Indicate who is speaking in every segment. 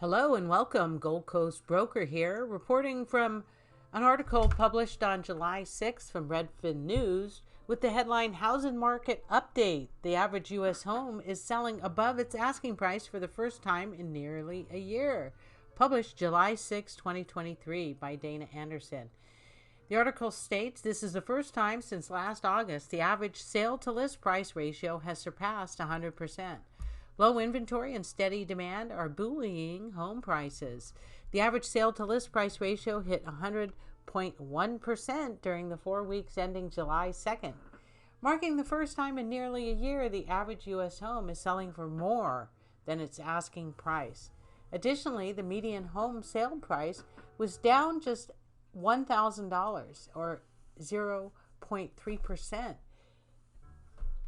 Speaker 1: Hello and welcome. Gold Coast Broker here, reporting from an article published on July 6th from Redfin News with the headline Housing Market Update. The average U.S. home is selling above its asking price for the first time in nearly a year. Published July 6, 2023 by Dana Anderson. The article states this is the first time since last August the average sale to list price ratio has surpassed 100%. Low inventory and steady demand are buoying home prices. The average sale to list price ratio hit 100.1% during the 4 weeks ending July 2nd. Marking the first time in nearly a year the average U.S. home is selling for more than its asking price. Additionally, the median home sale price was down just $1,000 or 0.3%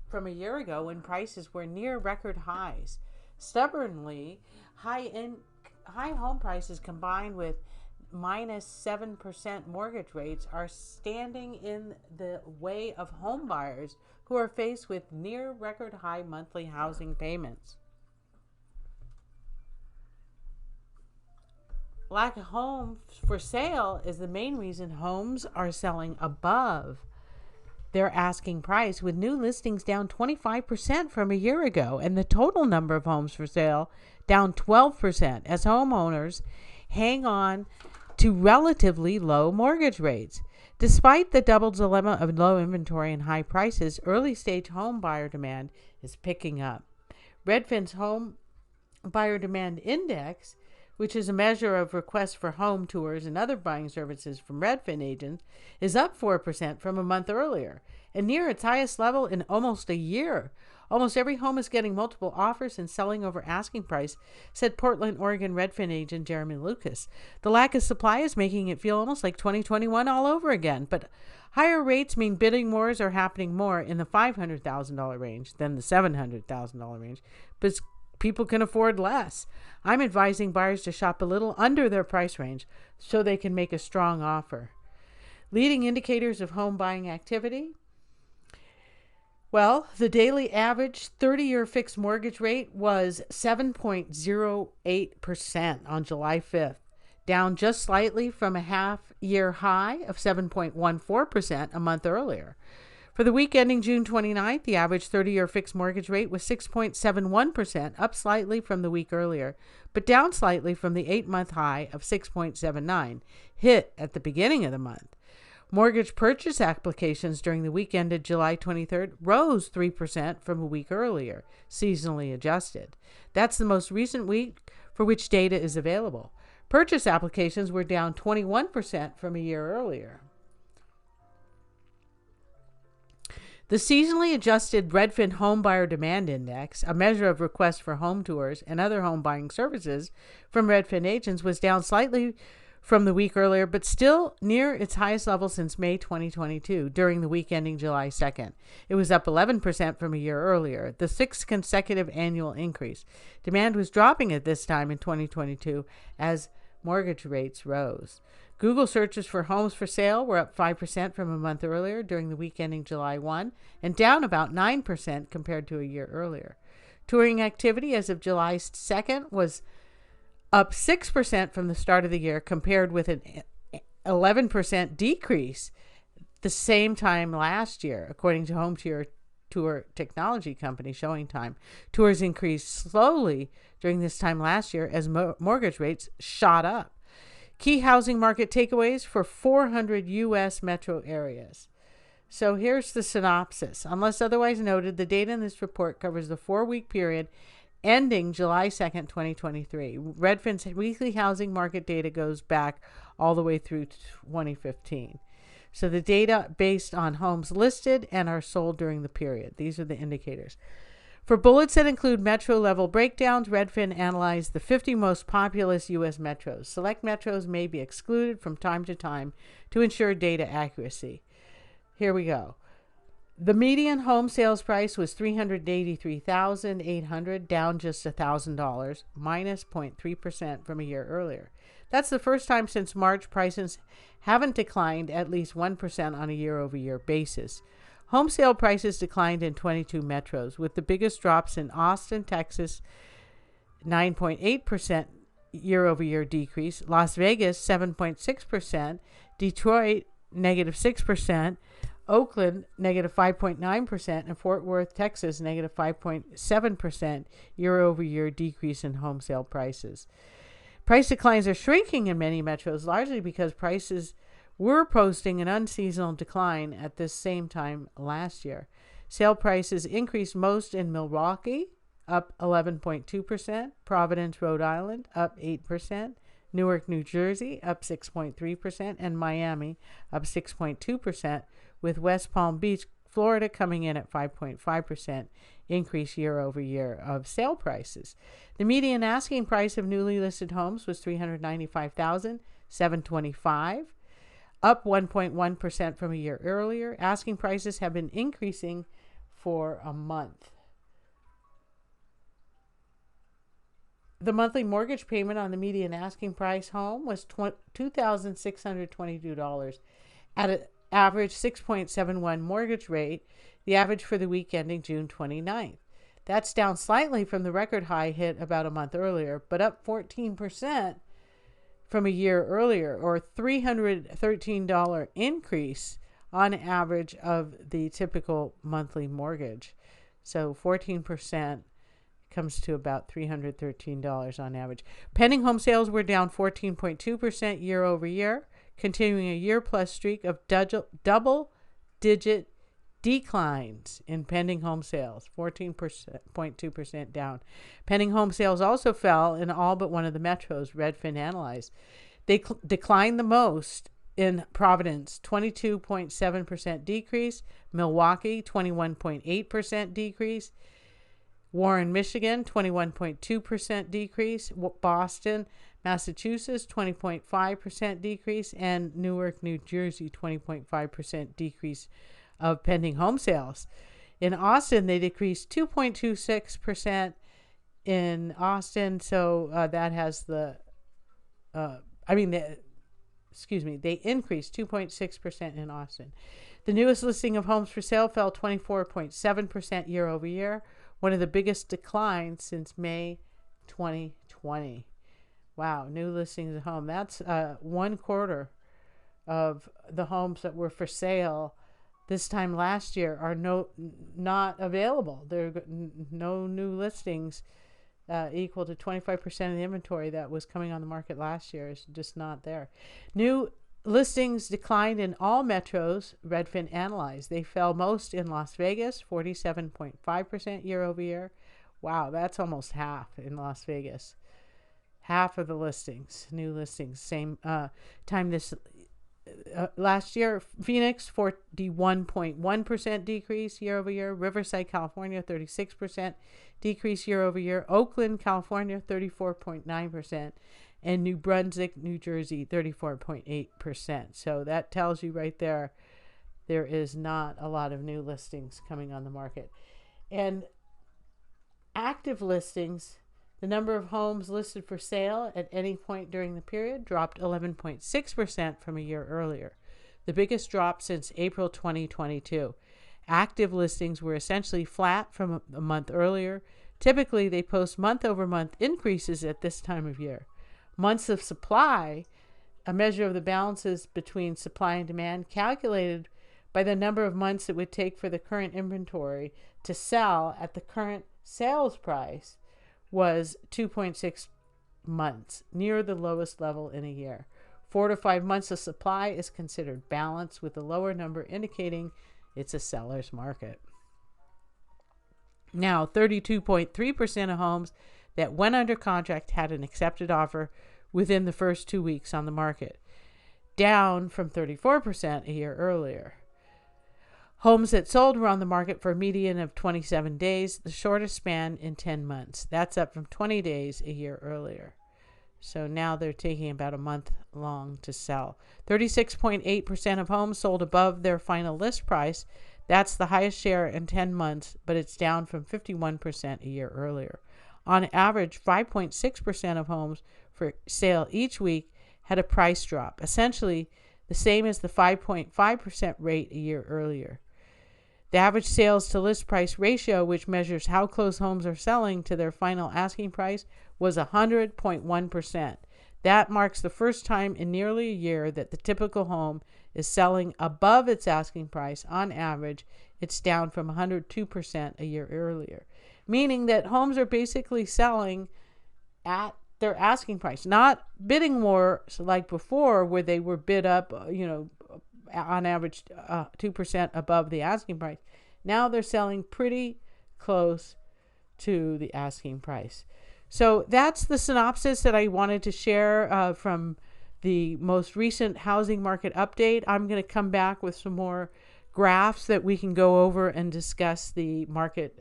Speaker 1: from a year ago when prices were near record highs. Stubbornly, high home prices combined with minus 7% mortgage rates are standing in the way of home buyers who are faced with near record high monthly housing payments. Lack of homes for sale is the main reason homes are selling above their asking price, with new listings down 25% from a year ago and the total number of homes for sale down 12% as homeowners hang on to relatively low mortgage rates. Despite the double dilemma of low inventory and high prices, early stage home buyer demand is picking up. Redfin's Home Buyer Demand Index, which is a measure of requests for home tours and other buying services from Redfin agents, is up 4% from a month earlier and near its highest level in almost a year. Almost every home is getting multiple offers and selling over asking price, said Portland, Oregon Redfin agent Jeremy Lucas. The lack of supply is making it feel almost like 2021 all over again, but higher rates mean bidding wars are happening more in the $500,000 range than the $700,000 range, but people can afford less. I'm advising buyers to shop a little under their price range so they can make a strong offer. Leading indicators of home buying activity. Well, the daily average 30-year fixed mortgage rate was 7.08% on July 5th, down just slightly from a half-year high of 7.14% a month earlier. For the week ending June 29th, the average 30-year fixed mortgage rate was 6.71%, up slightly from the week earlier, but down slightly from the 8-month high of 6.79, hit at the beginning of the month. Mortgage purchase applications during the week ended July 23rd rose 3% from a week earlier, seasonally adjusted. That's the most recent week for which data is available. Purchase applications were down 21% from a year earlier. The seasonally adjusted Redfin Home Buyer Demand Index, a measure of requests for home tours and other home buying services from Redfin agents, was down slightly from the week earlier, but still near its highest level since May 2022, during the week ending July 2nd. It was up 11% from a year earlier, the sixth consecutive annual increase. Demand was dropping at this time in 2022 as mortgage rates rose. Google searches for homes for sale were up 5% from a month earlier during the week ending July 1 and down about 9% compared to a year earlier. Touring activity as of July 2nd was up 6% from the start of the year, compared with an 11% decrease the same time last year, according to home tour technology company ShowingTime. Tours increased slowly during this time last year as mortgage rates shot up. Key housing market takeaways for 400 U.S. metro areas. So here's the synopsis. Unless otherwise noted, the data in this report covers the 4-week period ending July 2nd, 2023. Redfin's weekly housing market data goes back all the way through 2015. So the data based on homes listed and are sold during the period. These are the indicators. For bullets that include metro-level breakdowns, Redfin analyzed the 50 most populous U.S. metros. Select metros may be excluded from time to time to ensure data accuracy. Here we go. The median home sales price was $383,800, down just $1,000, minus 0.3% from a year earlier. That's the first time since March prices haven't declined at least 1% on a year-over-year basis. Home sale prices declined in 22 metros, with the biggest drops in Austin, Texas, 9.8%, year-over-year decrease. Las Vegas, 7.6%. Detroit, negative 6%. Oakland, negative 5.9%. And Fort Worth, Texas, negative 5.7% year-over-year decrease in home sale prices. Price declines are shrinking in many metros, largely because prices were posting an unseasonal decline at this same time last year. Sale prices increased most in Milwaukee, up 11.2%, Providence, Rhode Island, up 8%, Newark, New Jersey, up 6.3%, and Miami, up 6.2%, with West Palm Beach, Florida, coming in at 5.5% increase year over year of sale prices. The median asking price of newly listed homes was $395,725, up 1.1% from a year earlier. Asking prices have been increasing for a month. The monthly mortgage payment on the median asking price home was $2,622 at an average 6.71 mortgage rate, the average for the week ending June 29th. That's down slightly from the record high hit about a month earlier, but up 14% from a year earlier, or $313 increase on average of the typical monthly mortgage. So 14% comes to about $313 on average. Pending home sales were down 14.2% year over year, continuing a year-plus streak of double-digit declines in pending home sales, 14.2% down. Pending home sales also fell in all but one of the metros Redfin analyzed. They declined the most in Providence, 22.7% decrease, Milwaukee, 21.8% decrease, Warren, Michigan, 21.2% decrease, Boston, Massachusetts, 20.5% decrease, and Newark, New Jersey, 20.5% decrease of pending home sales. In Austin, they decreased 2.26% in Austin, so that has they increased 2.6% in Austin. The newest listing of homes for sale fell 24.7% year over year, one of the biggest declines since May 2020. Wow, new listings of home. That's 1/4 of the homes that were for sale this time last year are not available. There are no new listings equal to 25% of the inventory that was coming on the market last year is just not there. New listings declined in all metros Redfin analyzed. They fell most in Las Vegas, 47.5% year over year. Wow, that's almost half in Las Vegas. Half of the listings, new listings, same time this last year. Phoenix, 41.1% decrease year over year. Riverside, California, 36% decrease year over year. Oakland, California, 34.9%. And New Brunswick, New Jersey, 34.8%. So that tells you right there is not a lot of new listings coming on the market. And active listings, the number of homes listed for sale at any point during the period dropped 11.6% from a year earlier, the biggest drop since April 2022. Active listings were essentially flat from a month earlier. Typically, they post month-over-month increases at this time of year. Months of supply, a measure of the balances between supply and demand, calculated by the number of months it would take for the current inventory to sell at the current sales price, was 2.6 months, near the lowest level in a year. 4 to 5 months of supply is considered balanced, with the lower number indicating it's a seller's market. Now, 32.3% of homes that went under contract had an accepted offer within the first 2 weeks on the market, down from 34% a year earlier. Homes that sold were on the market for a median of 27 days, the shortest span in 10 months. That's up from 20 days a year earlier. So now they're taking about a month long to sell. 36.8% of homes sold above their final list price. That's the highest share in 10 months, but it's down from 51% a year earlier. On average, 5.6% of homes for sale each week had a price drop, essentially the same as the 5.5% rate a year earlier. The average sales to list price ratio, which measures how close homes are selling to their final asking price, was 100.1%. That marks the first time in nearly a year that the typical home is selling above its asking price. On average, it's down from 102% a year earlier, meaning that homes are basically selling at their asking price, not bidding war like before where they were bid up, on average 2% above the asking price. Now they're selling pretty close to the asking price. So that's the synopsis that I wanted to share from the most recent housing market update. I'm going to come back with some more graphs that we can go over and discuss the market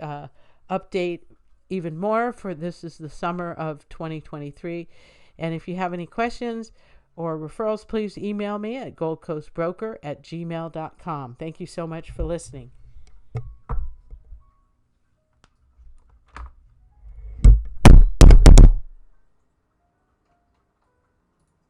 Speaker 1: update even more, for this is the summer of 2023. And if you have any questions or referrals, please email me at goldcoastbroker@gmail.com. Thank you so much for listening.